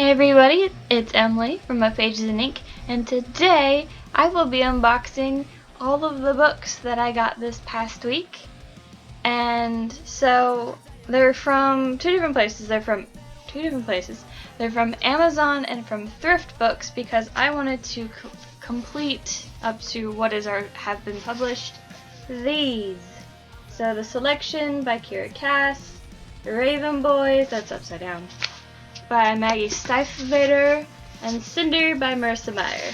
Hey everybody, it's Emily from My Pages in Ink, and today I will be unboxing all of the books that I got this past week. And so they're from two different places. They're from Amazon and from Thrift Books because I wanted to complete up to what have been published these. So the Selection by Kiera Cass, The Raven Boys, that's upside down, by Maggie Stiefvater, and Cinder by Marissa Meyer.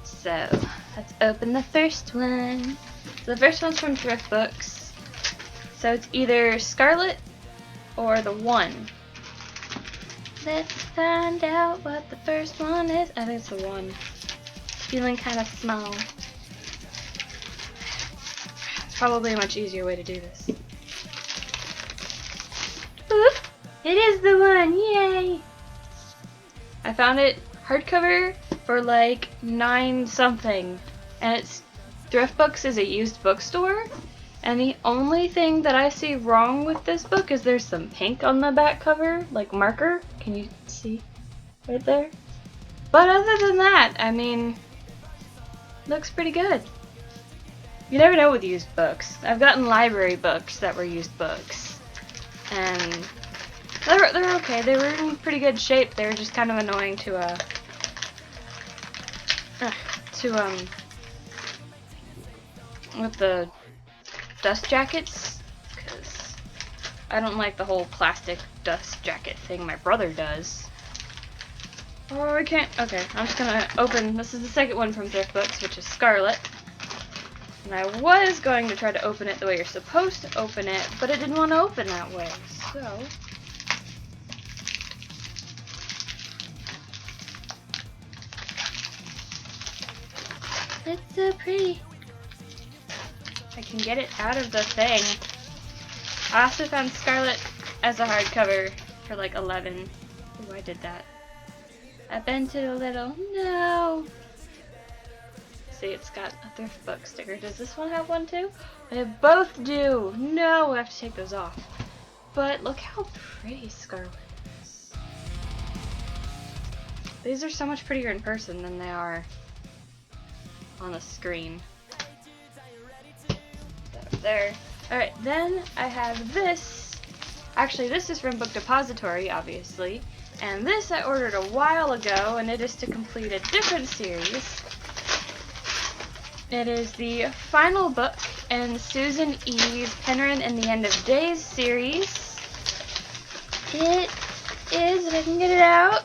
So let's open the first one. So the first one's from Thrift Books. So it's either Scarlet or the One. Let's find out what the first one is. I think it's the One. Feeling kind of small. Probably a much easier way to do this. Oop. It is the One, yay! I found it hardcover for like $9 something, and it's Thrift Books is a used bookstore, and the only thing that I see wrong with this book is there's some pink on the back cover, like marker. Can you see right there? But other than that, I mean, looks pretty good. You never know with used books. I've gotten library books that were used books, and they're okay. They were in pretty good shape. They were just kind of annoying to with the dust jackets, because I don't like the whole plastic dust jacket thing my brother does. Oh, I can't. Okay, I'm just gonna open. This is the second one from Thrift Books, which is Scarlet. And I was going to try to open it the way you're supposed to open it, but it didn't want to open that way. So it's so pretty. I can get it out of the thing. I also found Scarlet as a hardcover for like $11. Ooh, I did that. I bent it a little. No. See, it's got a Thrift Book sticker. Does this one have one too? They both do. No, I have to take those off. But look how pretty Scarlet is. These are so much prettier in person than they are on the screen. There. Alright, then I have this. Actually, this is from Book Depository, obviously. And this I ordered a while ago, and it is to complete a different series. It is the final book in Susan E.'s Penryn and the End of Days series. It is, if I can get it out,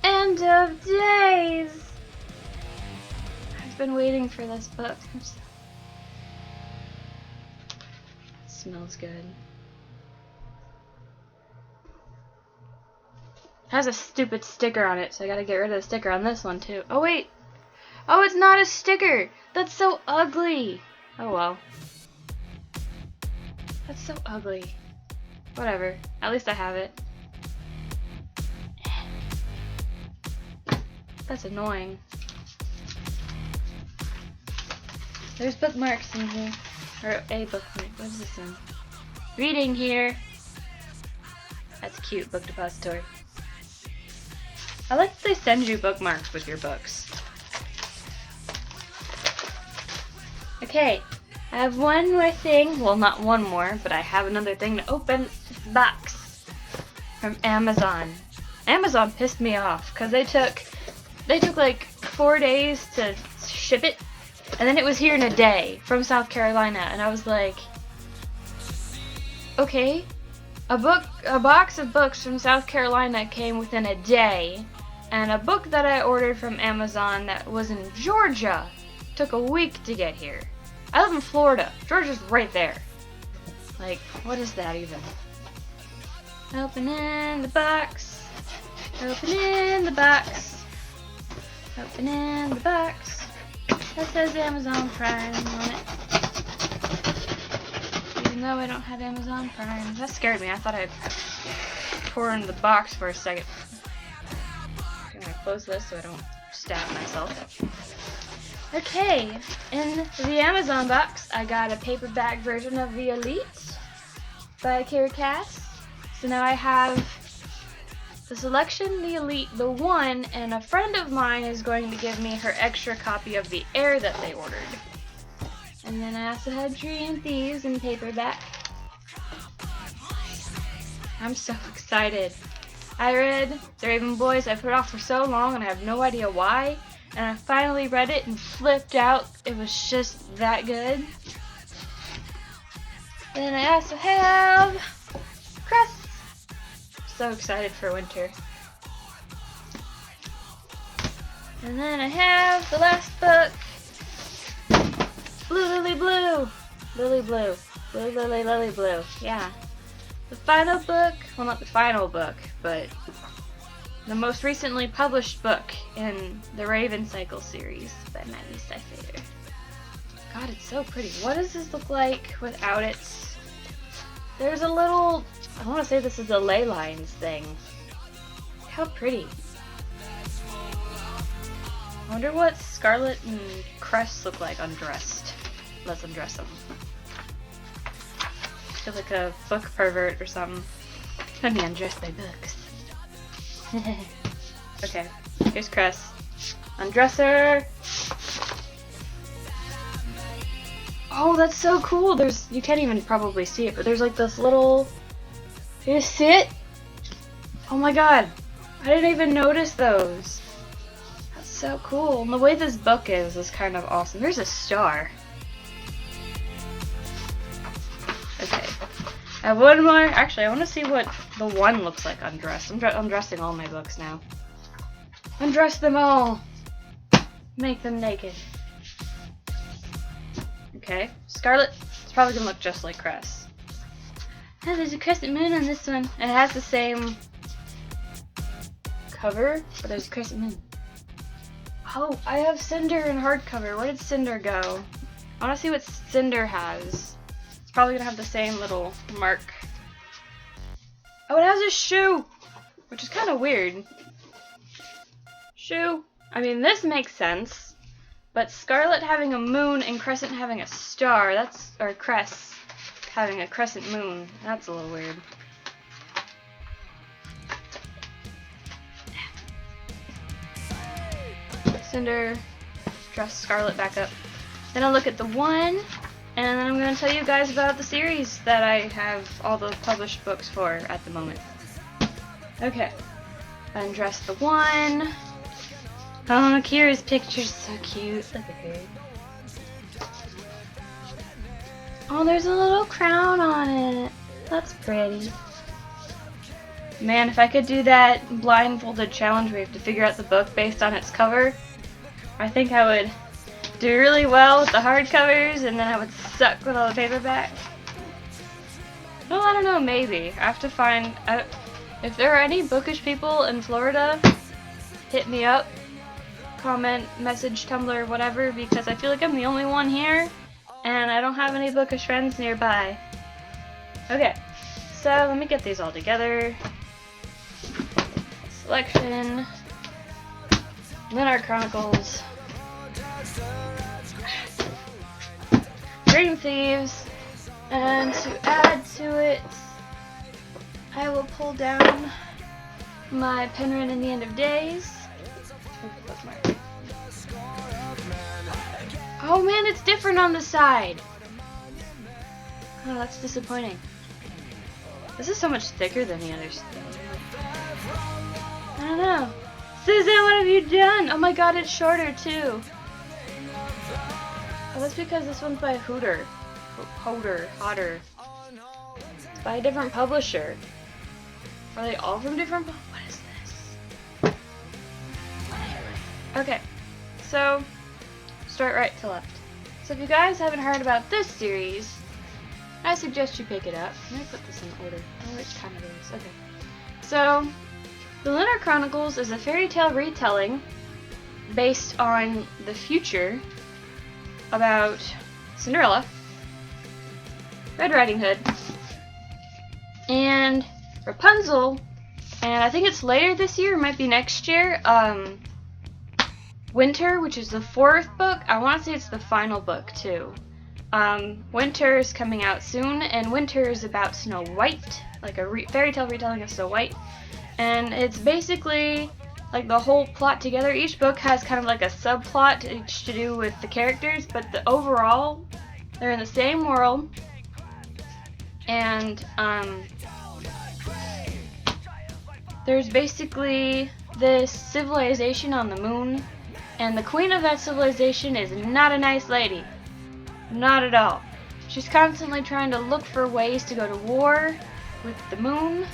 End of Days. I've been waiting for this book. It smells good. It has a stupid sticker on it, so I gotta get rid of the sticker on this one too. Oh wait! Oh, it's not a sticker! That's so ugly! Oh well. That's so ugly. Whatever. At least I have it. That's annoying. There's bookmarks in here. Or a bookmark. What is this in? Reading here. That's cute, Book Depository. I like that they send you bookmarks with your books. Okay, I have one more thing. Well, not one more, but I have another thing to open. This box from Amazon. Amazon pissed me off because they took like 4 days to ship it, and then it was here in a day from South Carolina, and I was like, okay, a box of books from South Carolina came within a day, and a book that I ordered from Amazon that was in Georgia took a week to get here. I live in Florida. Georgia's right there. Like, what is that even? Opening the box. Opening the box. Opening the box. That says Amazon Prime on it. Even though I don't have Amazon Prime. That scared me. I thought I'd pour into the box for a second. I'm gonna close this so I don't stab myself. Okay, in the Amazon box, I got a paperback version of The Elite by Kiera Cass. So now I have the Selection, the Elite, the One, and a friend of mine is going to give me her extra copy of the Air that they ordered. And then I also have Dream Thieves in paperback. I'm so excited. I read The Raven Boys. I put it off for so long and I have no idea why. And I finally read it and flipped out. It was just that good. Then I also have Cress. So excited for winter. And then I have the last book. Blue Lily Blue. Lily Blue. Blue Lily Lily Blue. Yeah. The final book, well not the final book, but the most recently published book in the Raven Cycle series by Maggie Stiefvater. God, it's so pretty. What does this look like without it? There's a little, I want to say this is a ley lines thing. How pretty. I wonder what Scarlet and Cress look like undressed. Let's undress them. I feel like a book pervert or something. Let me undress my books. Okay, here's Cress. Undress her! Oh, that's so cool! You can't even probably see it, but there's like this little... You see it? Oh my god! I didn't even notice those! That's so cool. And the way this book is kind of awesome. There's a star. Okay. I have one more. Actually, I want to see what the One looks like undressed. I'm undressing all my books now. Undress them all! Make them naked. Okay. Scarlet, it's probably gonna look just like Cress. Oh, there's a crescent moon on this one. It has the same cover, but there's a crescent moon. Oh, I have Cinder in hardcover. Where did Cinder go? I want to see what Cinder has. It's probably gonna have the same little mark. Oh, it has a shoe! Which is kind of weird. Shoe. I mean, this makes sense. But Scarlet having a moon and Crescent having a star, or Cress having a crescent moon, that's a little weird. Cinder, dress Scarlet back up. Then I'll look at the One, and then I'm going to tell you guys about the series that I have all the published books for at the moment. Okay, undress the One. Oh, Kira's picture's so cute. Look at her. Oh, there's a little crown on it. That's pretty. Man, if I could do that blindfolded challenge where you have to figure out the book based on its cover, I think I would do really well with the hardcovers, and then I would suck with all the paperback. Well, I don't know, maybe. I have to find... if there are any bookish people in Florida, hit me up. Comment, message, Tumblr, whatever, because I feel like I'm the only one here, and I don't have any bookish friends nearby. Okay, so let me get these all together. Selection, Lunar Chronicles, Dream Thieves, and to add to it, I will pull down my Penryn in the End of Days. Oh man, it's different on the side. Oh, that's disappointing. This is so much thicker than the others. I don't know. Susan, what have you done? Oh my god, it's shorter too. Oh, that's because this one's by Hotter. It's by a different publisher. Are they all from different? What is this? Okay, so start right to left. So if you guys haven't heard about this series, I suggest you pick it up. Let me put this in order. Oh, which time it is. Okay. So, The Lunar Chronicles is a fairy tale retelling based on the future about Cinderella, Red Riding Hood, and Rapunzel, and I think it's later this year, it might be next year, Winter, which is the 4th book. I want to say it's the final book, too. Winter is coming out soon, and Winter is about Snow White, like a fairy tale retelling of Snow White. And it's basically like the whole plot together. Each book has kind of like a subplot each to do with the characters, but the overall, they're in the same world. And there's basically this civilization on the moon, and the queen of that civilization is not a nice lady. Not at all. She's constantly trying to look for ways to go to war with the moon.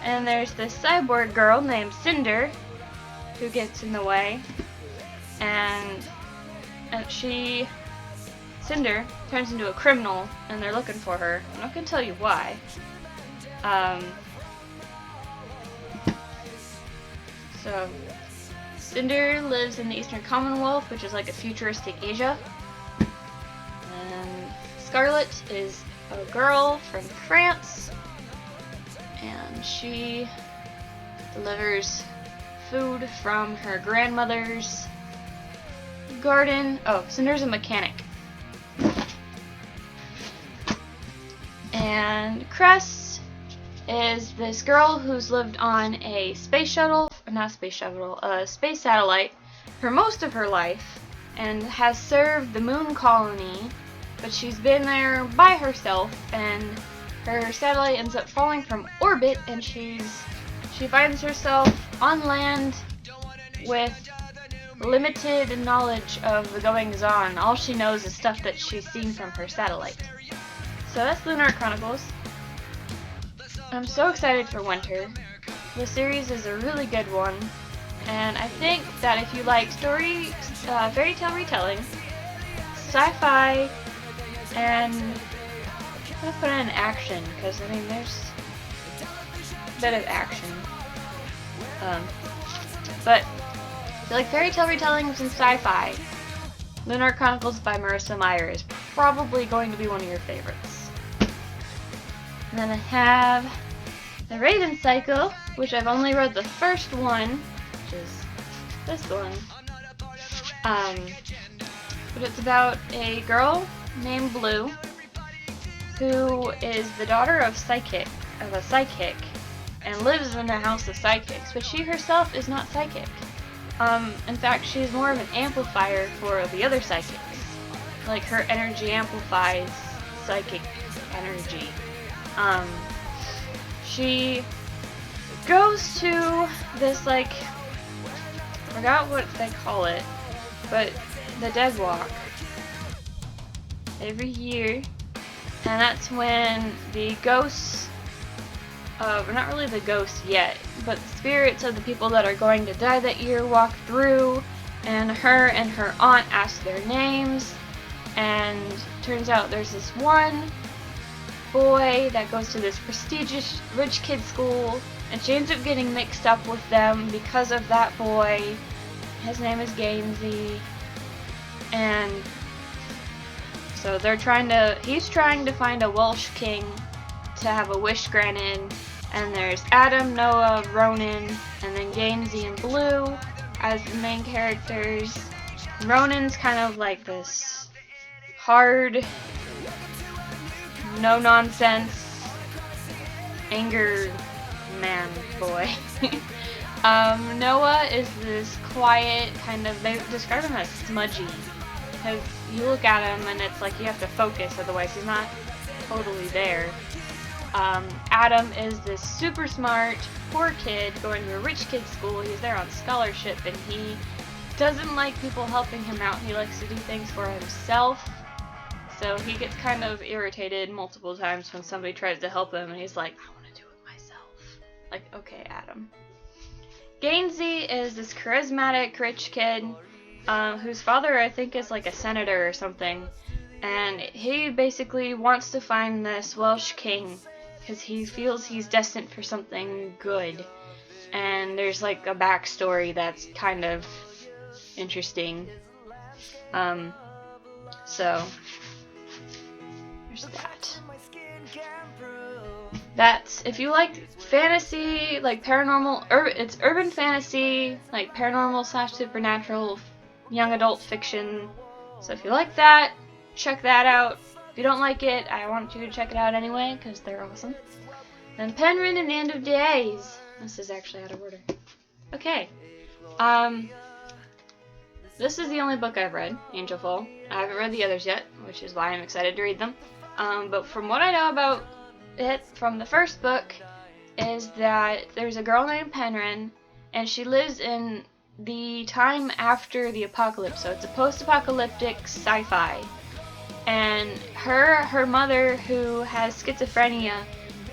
And there's this cyborg girl named Cinder who gets in the way. And Cinder turns into a criminal, and they're looking for her. I'm not going to tell you why. So, Cinder lives in the Eastern Commonwealth, which is like a futuristic Asia. And Scarlet is a girl from France, and she delivers food from her grandmother's garden. Oh, Cinder's a mechanic. And Cress is this girl who's lived on a space satellite for most of her life and has served the moon colony, but she's been there by herself, and her satellite ends up falling from orbit, and she finds herself on land with limited knowledge of the goings-on. All she knows is stuff that she's seen from her satellite. So that's Lunar Chronicles. I'm so excited for winter. The series is a really good one, and I think that if you like fairy tale retelling, sci-fi, and I'm gonna put in action, because I mean there's a bit of action. But if you like fairy tale retellings and sci-fi, Lunar Chronicles by Marissa Meyer is probably going to be one of your favorites. And then I have The Raven Cycle, which I've only read the first one, which is this one. But it's about a girl named Blue who is the daughter of a psychic, and lives in a house of psychics, but she herself is not psychic. In fact, she's more of an amplifier for the other psychics. Like, her energy amplifies psychic energy. She goes to this, like, I forgot what they call it, but the Dead Walk every year, and that's when the ghosts, not really the ghosts yet, but the spirits of the people that are going to die that year walk through, and her aunt ask their names, and turns out there's this one boy that goes to this prestigious rich kid school, and she ends up getting mixed up with them because of that boy. His name is Gainsey, and so he's trying to find a Welsh king to have a wish granted, and there's Adam, Noah, Ronan, and then Gainsey and Blue as the main characters. Ronan's kind of like this hard, no-nonsense, anger man boy. Noah is this quiet, kind of, they describe him as smudgy, because you look at him and it's like you have to focus, otherwise he's not totally there. Adam is this super smart, poor kid going to a rich kid's school. He's there on scholarship, and he doesn't like people helping him out. He likes to do things for himself. So he gets kind of irritated multiple times when somebody tries to help him, and he's like, I want to do it myself. Like, okay, Adam. Gainsey is this charismatic rich kid whose father, I think, is like a senator or something. And he basically wants to find this Welsh king because he feels he's destined for something good. And there's like a backstory that's kind of interesting. So there's that. That's, if you like fantasy, like paranormal, it's urban fantasy, like paranormal / supernatural, young adult fiction. So if you like that, check that out. If you don't like it, I want you to check it out anyway, because they're awesome. Then Penryn and End of Days. This is actually out of order. Okay. This is the only book I've read, Angel Fall. I haven't read the others yet, which is why I'm excited to read them. But from what I know about it from the first book, is that there's a girl named Penryn, and she lives in the time after the apocalypse, so it's a post-apocalyptic sci-fi. And her mother, who has schizophrenia,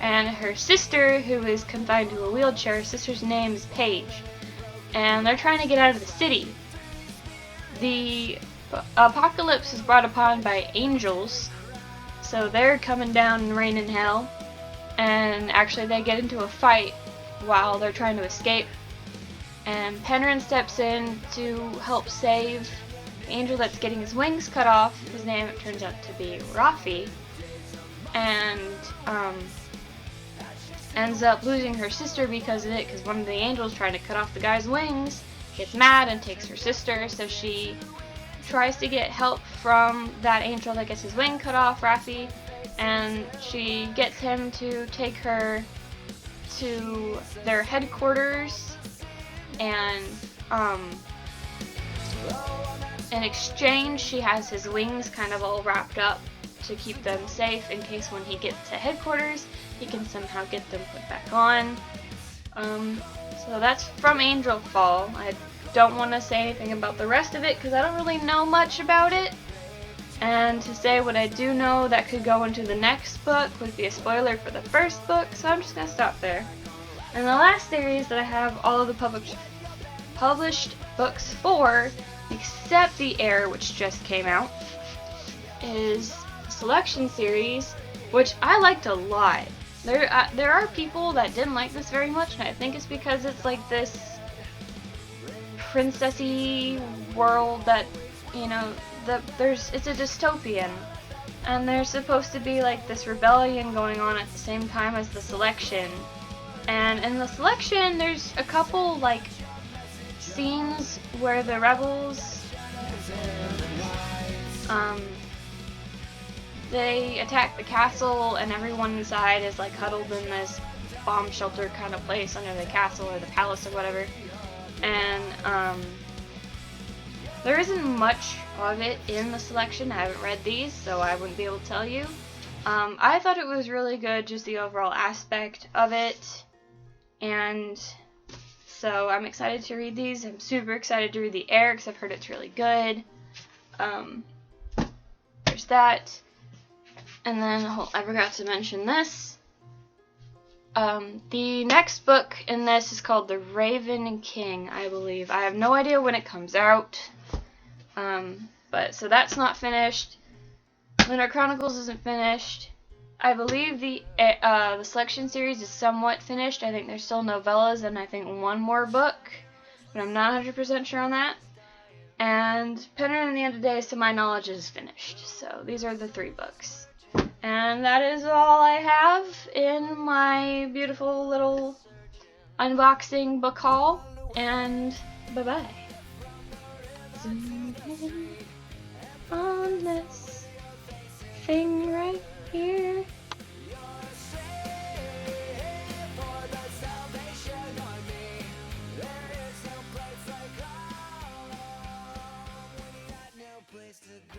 and her sister, who is confined to a wheelchair, her sister's name is Paige, and they're trying to get out of the city. The apocalypse is brought upon by angels, so they're coming down and raining hell, and actually they get into a fight while they're trying to escape, and Penryn steps in to help save the angel that's getting his wings cut off. His name turns out to be Rafi, and ends up losing her sister because of it, because one of the angels trying to cut off the guy's wings gets mad and takes her sister, so she tries to get help from that angel that gets his wing cut off, Rafi, and she gets him to take her to their headquarters, and in exchange she has his wings kind of all wrapped up to keep them safe in case when he gets to headquarters he can somehow get them put back on. So that's from Angel Fall. I don't want to say anything about the rest of it because I don't really know much about it. And to say what I do know that could go into the next book would be a spoiler for the first book, so I'm just going to stop there. And the last series that I have all of the published books for, except The Heir, which just came out, is the Selection series, which I liked a lot. There are people that didn't like this very much, and I think it's because it's like this princessy world that, you know, it's a dystopian, and there's supposed to be like this rebellion going on at the same time as the Selection. And in the Selection, there's a couple like scenes where the rebels they attack the castle, and everyone inside is like huddled in this bomb shelter kind of place under the castle or the palace or whatever. And there isn't much of it in the Selection. I haven't read these, so I wouldn't be able to tell you. I thought it was really good, just the overall aspect of it, and so I'm excited to read these. I'm super excited to read The Heir because I've heard it's really good. There's that. And then I forgot to mention this. The next book in this is called The Raven King, I believe. I have no idea when it comes out. But so that's not finished. Lunar Chronicles isn't finished. I believe the Selection series is somewhat finished. I think there's still novellas and I think one more book, but I'm not 100% sure on that. And Penryn and the End of Days, to my knowledge, is finished. So these are the 3 books. And that is all I have in my beautiful little unboxing book haul. And bye-bye. Zoom in on this thing right here. Place to go.